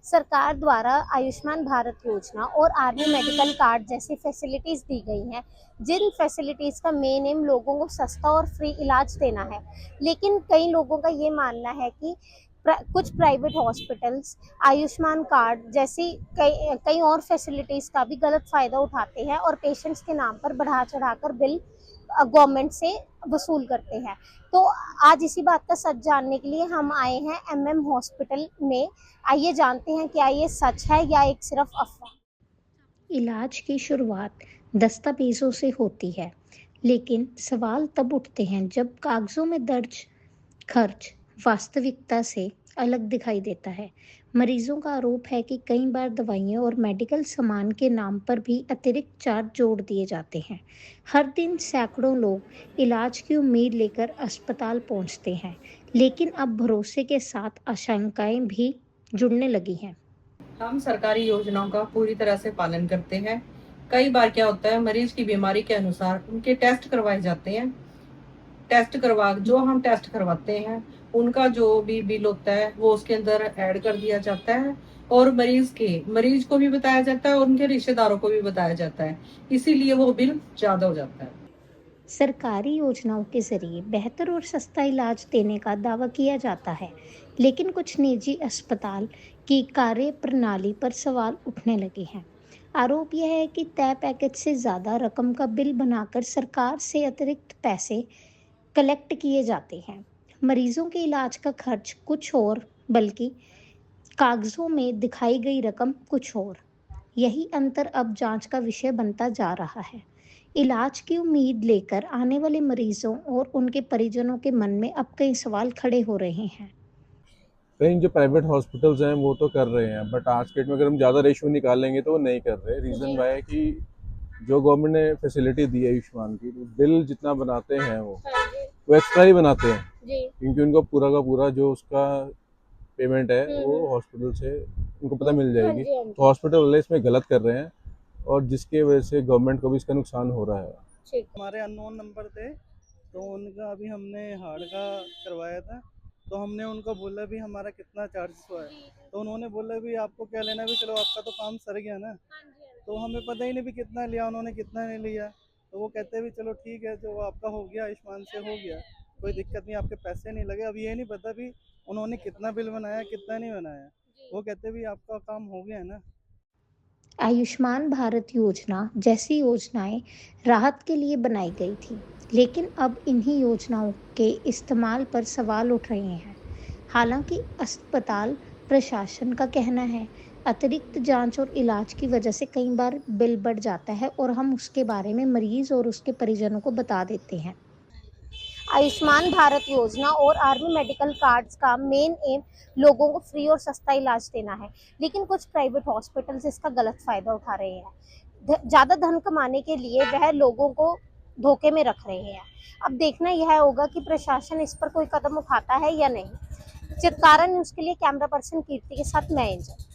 सरकार द्वारा आयुष्मान भारत योजना और आर्मी मेडिकल कार्ड जैसी फैसिलिटीज दी गई हैं, जिन फैसिलिटीज का मेन एम लोगों को सस्ता और फ्री इलाज देना है। लेकिन कई लोगों का ये मानना है कि कुछ प्राइवेट हॉस्पिटल्स आयुष्मान कार्ड जैसी कई कई और फैसिलिटीज का भी गलत फायदा उठाते हैं और पेशेंट्स के नाम पर बढ़ा चढ़ाकर बिल गवर्नमेंट से वसूल करते हैं। तो आज इसी बात का सच जानने के लिए हम आए हैं एमएम हॉस्पिटल में। आइए जानते हैं क्या ये सच है या एक सिर्फ अफवाह। इलाज की शुरुआत दस्तावेजों से होती है, लेकिन सवाल तब उठते हैं जब कागजों में दर्ज खर्च वास्तविकता से अलग दिखाई देता है। मरीजों का आरोप है कि कई बार दवाइयों और मेडिकल सामान के नाम पर भी अतिरिक्त चार्ज जोड़ दिए जाते हैं। हर दिन सैकड़ों लोग इलाज की उम्मीद लेकर अस्पताल पहुंचते हैं, लेकिन अब भरोसे के साथ आशंकाएं भी जुड़ने लगी हैं। हम सरकारी योजनाओं का पूरी तरह से पालन करते हैं। कई बार क्या होता है, मरीज की बीमारी के अनुसार उनके टेस्ट करवाए जाते हैं। जो हम टेस्ट करवाते हैं उनका जो भी बिल होता है वो उसके अंदर ऐड कर दिया जाता है और मरीज को भी बताया जाता है और उनके रिश्तेदारों को भी बताया जाता है, इसीलिए वो बिल ज्यादा हो जाता है। सरकारी योजनाओं के जरिए बेहतर और सस्ता इलाज देने का दावा किया जाता है, लेकिन कुछ निजी अस्पताल की कार्य प्रणाली पर सवाल उठने लगे हैं। आरोप यह है कि तय पैकेज से ज़्यादा रकम का बिल बनाकर सरकार से अतिरिक्त पैसे कलेक्ट किए जाते हैं। मरीजों के इलाज का खर्च कुछ और, बल्कि कागजों में दिखाई गई रकम कुछ और। यही अंतर अब जांच का विषय बनता जा रहा है। इलाज की उम्मीद लेकर आने वाले मरीजों और उनके परिजनों के मन में अब कई सवाल खड़े हो रहे हैं। कई जो प्राइवेट हॉस्पिटल्स हैं वो तो कर रहे हैं, बट आज के डेट में अगर हम ज़्यादा रेशियो निकालेंगे तो वो नहीं कर रहे। रीज़न वह है कि जो गवर्नमेंट ने फैसिलिटी दी है आयुष्मान की, तो बिल जितना बनाते हैं वो एक्स्ट्रा ही बनाते हैं, क्योंकि उनको पूरा का पूरा जो उसका पेमेंट है वो हॉस्पिटल से उनको पता मिल जाएगी। तो हॉस्पिटल वाले इसमें गलत कर रहे हैं और जिसकी वजह से गवर्नमेंट को भी इसका नुकसान हो रहा है। हमारे अननोन नंबर थे, तो उनका अभी हमने हार्ट का करवाया था, तो हमने उनको बोला भी हमारा कितना चार्जेस हुआ है, तो उन्होंने बोला भी आपको क्या लेना, भी चलो आपका तो काम सर गया ना। तो हमें पता ही नहीं भी कितना लिया उन्होंने, कितना नहीं लिया। तो वो कहते भी चलो ठीक है, जो आपका हो गया आयुष्मान से हो गया, कोई दिक्कत नहीं, आपके पैसे नहीं लगे। अब ये नहीं पता भी उन्होंने कितना बिल बनाया कितना नहीं बनाया। वो कहते भी आपका काम हो गया ना। आयुष्मान भारत योजना जैसी योजनाएं राहत के लिए बनाई गई थी, लेकिन अब इन्हीं योजनाओं के इस्तेमाल पर सवाल उठ रहे हैं। हालांकि अस्पताल प्रशासन का कहना है अतिरिक्त जांच और इलाज की वजह से कई बार बिल बढ़ जाता है और हम उसके बारे में मरीज और उसके परिजनों को बता देते हैं। आयुष्मान भारत योजना और आर्मी मेडिकल कार्ड्स का मेन एम लोगों को फ्री और सस्ता इलाज देना है, लेकिन कुछ प्राइवेट हॉस्पिटल्स इसका गलत फायदा उठा रहे हैं। ज्यादा धन कमाने के लिए वह लोगों को धोखे में रख रहे हैं। अब देखना यह होगा कि प्रशासन इस पर कोई कदम उठाता है या नहीं। चित्रकारण न्यूज़ के लिए कैमरा पर्सन कीर्ति के साथ मैं एंजल।